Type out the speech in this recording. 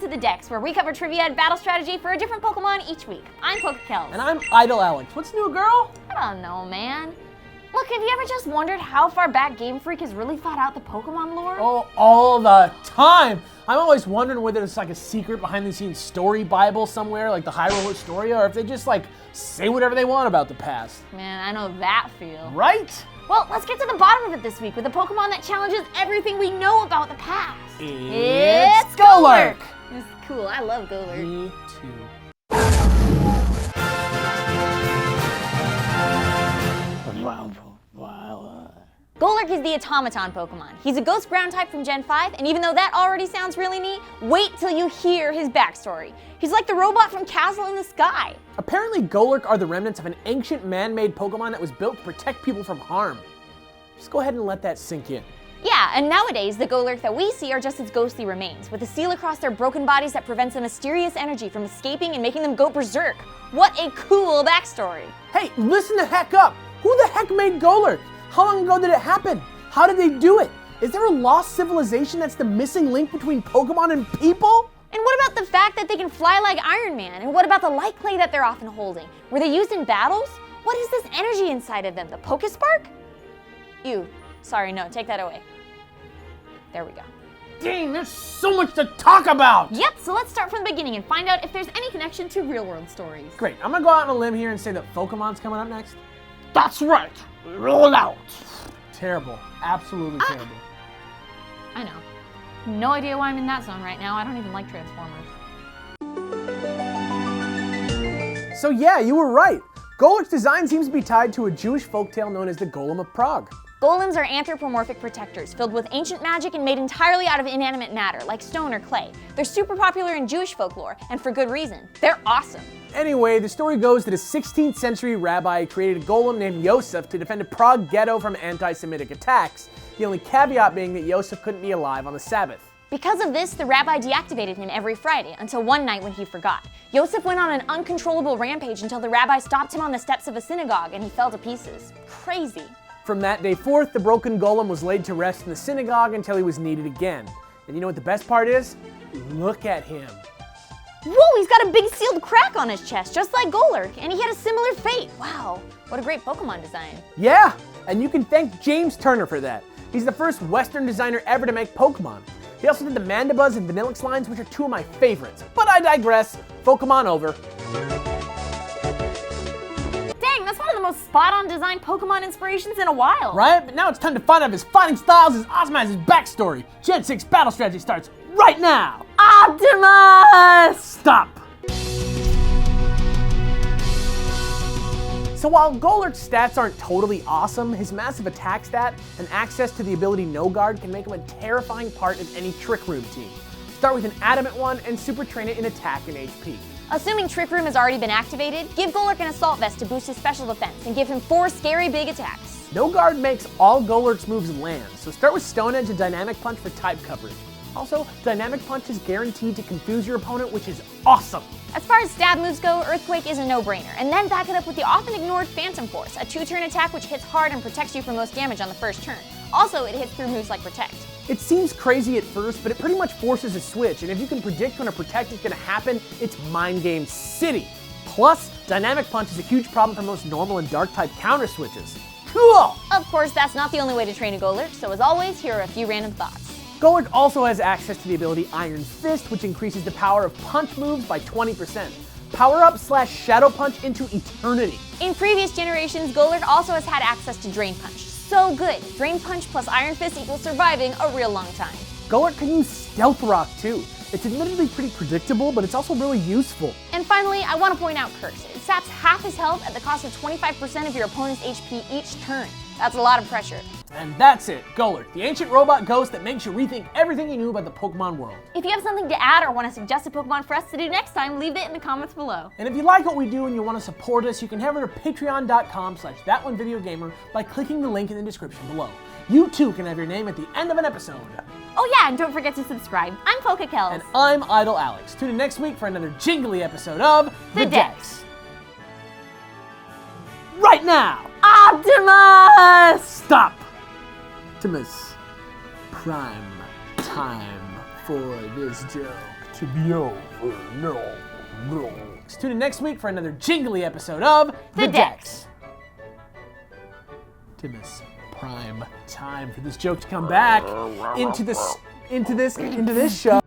the Dex, where we cover trivia and battle strategy for a different Pokemon each week. I'm PokeKellz. And I'm IdleAlex. What's new, girl? I don't know, man. Look, have you ever just wondered how far back Game Freak has really thought out the Pokemon lore? Oh, all the time. I'm always wondering whether it's like a secret behind-the-scenes story Bible somewhere, like the Hyrule Historia, or if they just like say whatever they want about the past. Man, I know that feel. Right? Well, let's get to the bottom of it this week with a Pokemon that challenges everything we know about the past. It's Golurk. It's cool. I love Golurk. Me too. Golurk is the automaton Pokemon. He's a ghost ground type from Gen 5, and even though that already sounds really neat, wait till you hear his backstory. He's like the robot from Castle in the Sky. Apparently, Golurk are the remnants of an ancient man-made Pokemon that was built to protect people from harm. Just go ahead and let that sink in. Yeah, and nowadays, the Golurk that we see are just its ghostly remains, with a seal across their broken bodies that prevents the mysterious energy from escaping and making them go berserk. What a cool backstory. Hey, listen the heck up! Who the heck made Golurk? How long ago did it happen? How did they do it? Is there a lost civilization that's the missing link between Pokemon and people? And what about the fact that they can fly like Iron Man? And what about the light clay that they're often holding? Were they used in battles? What is this energy inside of them? The Pokespark? Ew. Sorry, no, take that away. There we go. Dang, there's so much to talk about! Yep, so let's start from the beginning and find out if there's any connection to real-world stories. Great, I'm gonna go out on a limb here and say that Pokemon's coming up next. That's right. Roll out. Terrible. Absolutely terrible. I know. No idea why I'm in that zone right now. I don't even like Transformers. So yeah, you were right. Golurk's design seems to be tied to a Jewish folktale known as the Golem of Prague. Golems are anthropomorphic protectors filled with ancient magic and made entirely out of inanimate matter, like stone or clay. They're super popular in Jewish folklore, and for good reason. They're awesome. Anyway, the story goes that a 16th century rabbi created a golem named Yosef to defend a Prague ghetto from anti-Semitic attacks, the only caveat being that Yosef couldn't be alive on the Sabbath. Because of this, the rabbi deactivated him every Friday, until one night when he forgot. Yosef went on an uncontrollable rampage until the rabbi stopped him on the steps of a synagogue and he fell to pieces. Crazy. From that day forth, the broken golem was laid to rest in the synagogue until he was needed again. And you know what the best part is? Look at him. Whoa, he's got a big sealed crack on his chest, just like Golurk, and he had a similar fate. Wow, what a great Pokemon design. Yeah, and you can thank James Turner for that. He's the first Western designer ever to make Pokemon. He also did the Mandibuzz and Vanillix lines, which are two of my favorites. But I digress. Pokemon over. Dang, that's one of the most spot-on design Pokemon inspirations in a while. Right? But now it's time to find out his fighting styles, his Osmosis, his backstory. Gen 6 battle strategy starts right now. Optimus! Stop. So while Golurk's stats aren't totally awesome, his massive attack stat and access to the ability No Guard can make him a terrifying part of any Trick Room team. Start with an Adamant one and super train it in attack and HP. Assuming Trick Room has already been activated, give Golurk an Assault Vest to boost his special defense and give him 4 scary big attacks. No Guard makes all Golurk's moves land, so start with Stone Edge and Dynamic Punch for type coverage. Also, Dynamic Punch is guaranteed to confuse your opponent, which is awesome. As far as stab moves go, Earthquake is a no-brainer, and then back it up with the often ignored Phantom Force, a 2-turn attack which hits hard and protects you from most damage on the first turn. Also, it hits through moves like Protect. It seems crazy at first, but it pretty much forces a switch, and if you can predict when a Protect is going to happen, it's Mind Game City. Plus, Dynamic Punch is a huge problem for most normal and dark type counter switches. Cool! Of course, that's not the only way to train a Golurk, so as always, here are a few random thoughts. Golurk also has access to the ability Iron Fist, which increases the power of punch moves by 20%. Power up / Shadow Punch into eternity. In previous generations, Golurk also has had access to Drain Punch. So good. Drain Punch plus Iron Fist equals surviving a real long time. Golurk can use Stealth Rock too. It's admittedly pretty predictable, but it's also really useful. And finally, I want to point out Curse. It saps half his health at the cost of 25% of your opponent's HP each turn. That's a lot of pressure. And that's it, Golurk, the ancient robot ghost that makes you rethink everything you knew about the Pokemon world. If you have something to add or want to suggest a Pokemon for us to do next time, leave it in the comments below. And if you like what we do and you want to support us, you can head over to patreon.com/thatonevideogamer by clicking the link in the description below. You too can have your name at the end of an episode. Oh yeah, and don't forget to subscribe. I'm PokeKellz. And I'm IdleAlex. Tune in next week for another jingly episode of The Dex. Right now! Optimus! Stop! Optimus Prime time for this joke. to be over. No. Tune in next week for another jingly episode of The Dex. Timus, prime time for this joke to come back into this show.